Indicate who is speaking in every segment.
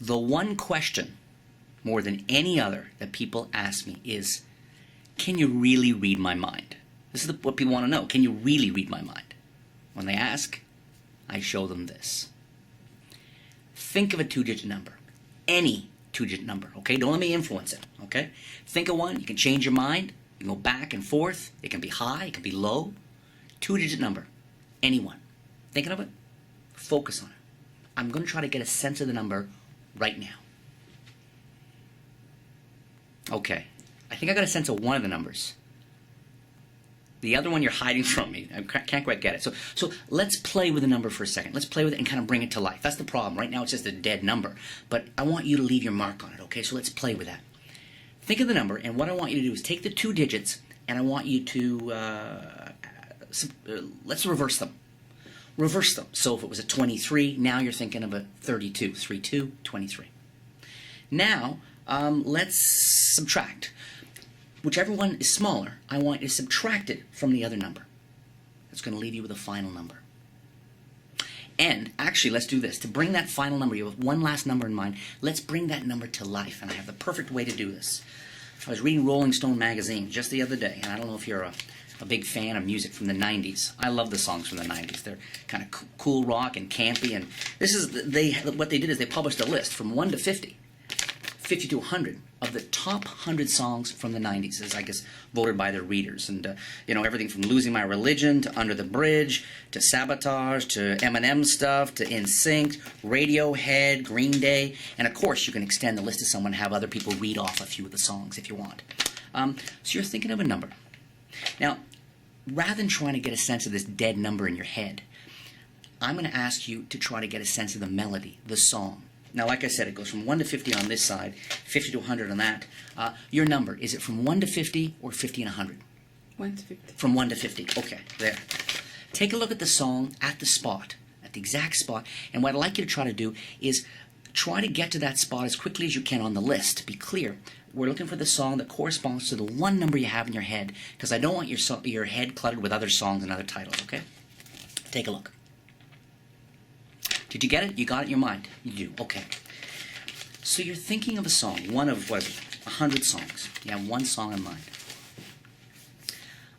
Speaker 1: The one question, more than any other, that people ask me is, can you really read my mind? This is what people want to know. Can you really read my mind? When they ask, I show them this. Think of a two-digit number. Any two-digit number, okay? Don't let me influence it, okay? Think of one. You can change your mind. You can go back and forth. It can be high. It can be low. Two-digit number. Anyone. Thinking of it? Focus on it. I'm going to try to get a sense of the number right now. Okay. I think I got a sense of one of the numbers. The other one you're hiding from me. I can't quite get it. So let's play with the number for a second. Let's play with it and kind of bring it to life. That's the problem. Right now it's just a dead number. But I want you to leave your mark on it, okay? So let's play with that. Think of the number, and what I want you to do is take the two digits, and I want you to, let's reverse them. Reverse them. So if it was a 23, now you're thinking of a 32. 32, 23. Now, let's subtract. Whichever one is smaller, I want you to subtract it from the other number. That's going to leave you with a final number. And actually, let's do this. To bring that final number, you have one last number in mind. Let's bring that number to life, and I have the perfect way to do this. I was reading Rolling Stone magazine just the other day, and I don't know if you're a big fan of music from the 90s. I love the songs from the 90s. They're kind of cool rock and campy, and this is what they did is they published a list from 1 to 50 to 100 of the top 100 songs from the 90s, as I guess voted by their readers. And everything from Losing My Religion to Under the Bridge to Sabotage to Eminem stuff to NSYNC, Radiohead, Green Day, and of course you can extend the list to someone, have other people read off a few of the songs if you want. So you're thinking of a number. Now, rather than trying to get a sense of this dead number in your head, I'm going to ask you to try to get a sense of the melody, the song. Now, like I said, it goes from 1 to 50 on this side, 50 to 100 on that. Your number, is it from 1 to 50 or 50 and 100?
Speaker 2: 1 to 50.
Speaker 1: From 1 to 50. Okay, there. Take a look at the song at the spot, at the exact spot. And what I'd like you to try to do is try to get to that spot as quickly as you can on the list. To be clear, we're looking for the song that corresponds to the one number you have in your head, because I don't want your head cluttered with other songs and other titles, okay? Take a look. Did you get it? You got it in your mind? You do. Okay. So you're thinking of a song, one of, 100 songs. You have one song in mind.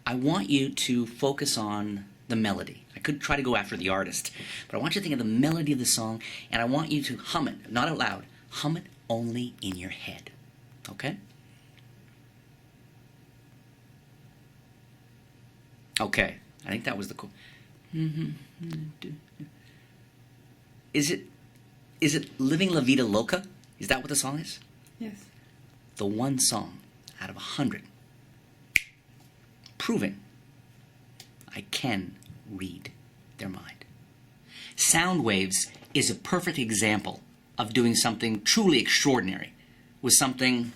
Speaker 1: I want you to focus on the melody. I could try to go after the artist, but I want you to think of the melody of the song, and I want you to hum it, not out loud. Hum it only in your head. Okay? Okay. I think that was the cool. Is it Living La Vida Loca? Is that what the song is?
Speaker 2: Yes.
Speaker 1: The one song out of 100. Proving I can read their mind. Sound Waves is a perfect example of doing something truly extraordinary with something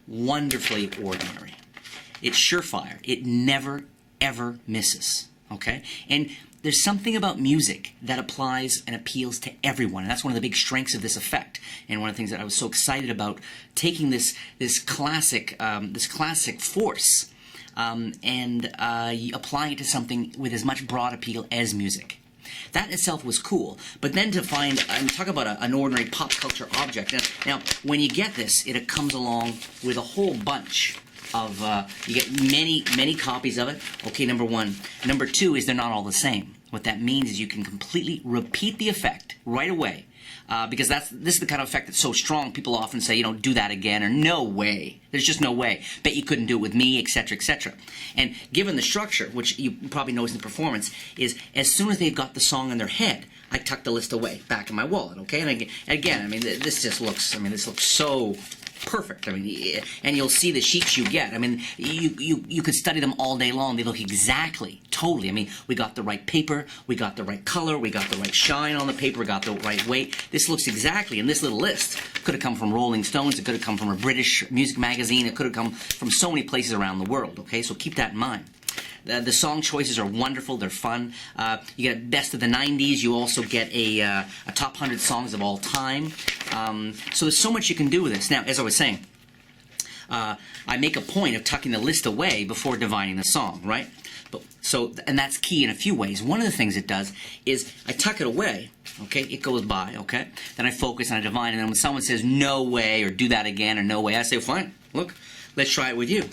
Speaker 1: wonderfully ordinary. It's surefire. It never, ever misses. Okay? And there's something about music that applies and appeals to everyone, and that's one of the big strengths of this effect. And one of the things that I was so excited about, taking this classic force and applying it to something with as much broad appeal as music. That in itself was cool. But then to find, I'm talking about an ordinary pop culture object. Now, when you get this, it comes along with a whole bunch of, you get many copies of it. Okay, number one. Number two is they're not all the same. What that means is you can completely repeat the effect right away. Because this is the kind of effect that's so strong, people often say, do that again, or no way. There's just no way. Bet you couldn't do it with me, etc., etc. And given the structure, which you probably noticed in the performance, is as soon as they've got the song in their head, I tuck the list away, back in my wallet, okay? And again, this just looks, this looks so perfect. And you'll see the sheets you get. You could study them all day long. They look exactly, totally. We got the right paper, we got the right color, we got the right shine on the paper, we got the right weight. This looks exactly, and this little list could have come from Rolling Stones, it could have come from a British music magazine, it could have come from so many places around the world, okay? So keep that in mind. The song choices are wonderful. They're fun. You get best of the 90s. You also get a top 100 songs of all time. So there's so much you can do with this. Now, as I was saying, I make a point of tucking the list away before divining the song, right? And that's key in a few ways. One of the things it does is I tuck it away, Okay, it goes by, okay? Then I focus and I divine, and then when someone says no way or do that again or no way, I say, fine, look, let's try it with you.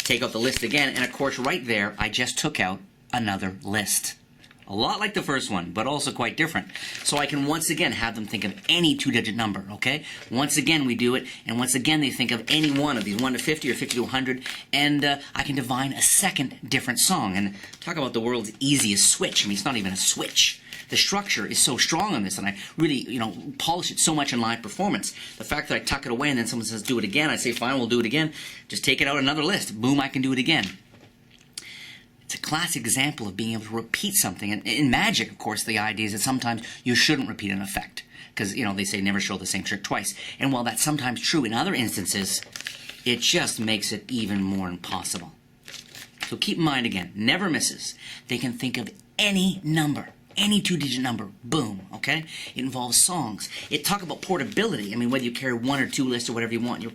Speaker 1: Take out the list again, and of course right there, I just took out another list. A lot like the first one, but also quite different. So I can once again have them think of any two-digit number, okay? Once again we do it, and once again they think of any one of these, 1 to 50 or 50 to 100, and I can divine a second different song. And talk about the world's easiest switch. I mean, it's not even a switch. The structure is so strong on this, and I really, polish it so much in live performance. The fact that I tuck it away and then someone says, do it again, I say, fine, we'll do it again. Just take it out another list. Boom, I can do it again. It's a classic example of being able to repeat something. And in magic, of course, the idea is that sometimes you shouldn't repeat an effect. Because, they say never show the same trick twice. And while that's sometimes true in other instances, it just makes it even more impossible. So keep in mind again, never misses. They can think of any number. Any two-digit number, boom, okay? It involves songs. It talk about portability. I mean, whether you carry 1 or 2 lists or whatever you want,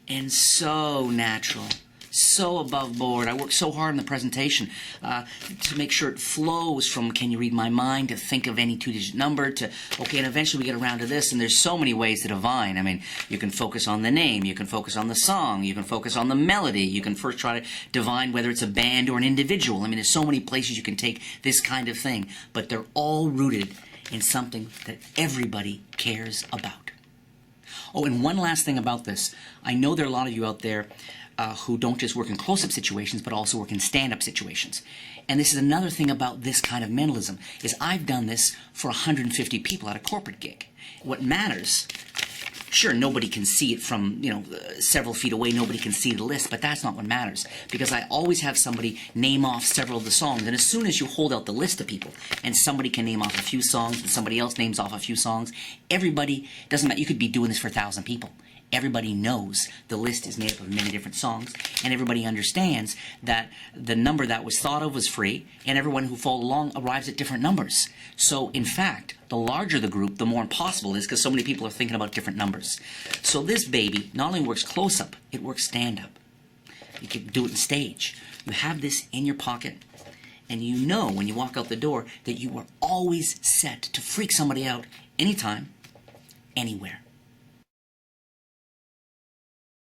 Speaker 1: and so natural, so above board. I work so hard on the presentation to make sure it flows from can you read my mind to think of any two-digit number to, okay, and eventually we get around to this, and there's so many ways to divine. I mean, you can focus on the name, you can focus on the song, you can focus on the melody, you can first try to divine whether it's a band or an individual. I mean, there's so many places you can take this kind of thing, but they're all rooted in something that everybody cares about. Oh, and one last thing about this. I know there are a lot of you out there who don't just work in close-up situations, but also work in stand-up situations. And this is another thing about this kind of mentalism, is I've done this for 150 people at a corporate gig. What matters, sure, nobody can see it from, several feet away, nobody can see the list, but that's not what matters. Because I always have somebody name off several of the songs, and as soon as you hold out the list to people, and somebody can name off a few songs, and somebody else names off a few songs, everybody, doesn't matter, you could be doing this for 1,000 people. Everybody knows the list is made up of many different songs, and everybody understands that the number that was thought of was free, and everyone who follows along arrives at different numbers. So, in fact, the larger the group, the more impossible it is, because so many people are thinking about different numbers. So this baby not only works close-up, it works stand-up. You can do it in stage. You have this in your pocket, and you know when you walk out the door that you are always set to freak somebody out anytime, anywhere.